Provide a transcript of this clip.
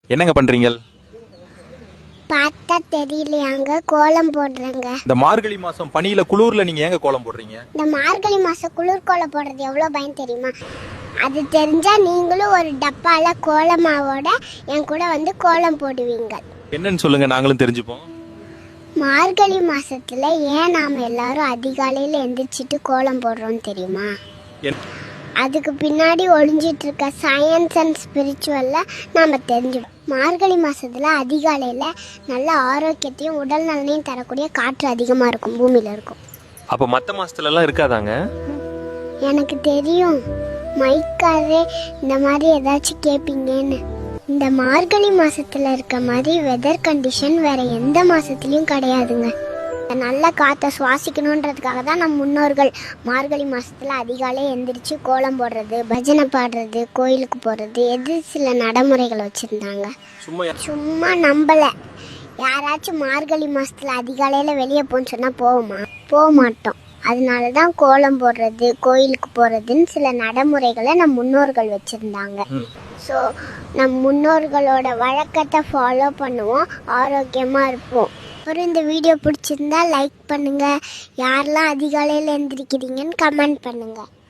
என்னங்க பண்றீங்க? பார்த்தா தெரியலையாங்க, கோலம் போடுறேங்க. இந்த மார்கழி மாசம் பனியில குளூர்ல நீங்க ஏங்க கோலம் போடுறீங்க? இந்த மார்கழி மாசம் குளிர் கோலம் போடுறது எவ்வளோ பயம் தெரியுமா? அது தெரிஞ்சா நீங்களும் ஒரு டப்பால கோலமாவோட என் கூட வந்து கோலம் போடுவீங்க. என்னன்னு சொல்லுங்க, நாங்களும் தெரிஞ்சுப்போம். மார்கழி மாசத்துல ஏன் நாம எல்லாரும் அதிகாலையில எந்திரிச்சிட்டு கோலம் போடுறோம் தெரியுமா? என்- அதுக்கு பின்னாடி ஒளிஞ்சிட்டு இருக்க சயின்ஸ் அண்ட் ஸ்பிரிச்சுவல்ல நாம தெரிஞ்சுடும். மார்கழி மாசத்துல அதிகாலையில நல்ல ஆரோக்கியத்தையும் உடல் நலனையும் தரக்கூடிய காற்று அதிகமா இருக்கும், பூமியில இருக்கும். அப்ப மத்த மாசத்துல எல்லாம் இருக்காதாங்க? எனக்கு தெரியும், மைக்காரே இந்த மாதிரி ஏதாச்சும் கேட்பீங்கன்னு. இந்த மார்கழி மாசத்துல இருக்க மாதிரி வெதர் கண்டிஷன் வேற எந்த மாசத்துலயும் கிடையாதுங்க. நல்ல காற்றை சுவாசிக்கணுன்றதுக்காக தான் நம் முன்னோர்கள் மார்கழி மாசத்துல அதிகாலை எந்திரிச்சு கோலம் போடுறது, பஜனை பாடுறது, கோயிலுக்கு போறது, சில நடைமுறைகள் வச்சிருந்தாங்க. சும்மா நம்பல. யாராச்சும் மார்கழி மாசத்துல அதிகாலையில வெளியே போன்னு சொன்னா போக மாட்டோம். அதனாலதான் கோலம் போடுறது, கோயிலுக்கு போறதுன்னு சில நடைமுறைகளை நம் முன்னோர்கள் வச்சிருந்தாங்க. ஸோ நம் முன்னோர்களோட வழக்கத்தை ஃபாலோ பண்ணுவோம், ஆரோக்கியமா இருப்போம். அப்புறம் இந்த வீடியோ பிடிச்சிருந்தா லைக் பண்ணுங்க. யாரெல்லாம் அதிகாலையில் எழுந்திருக்கிறீங்கன்னு கமெண்ட் பண்ணுங்க.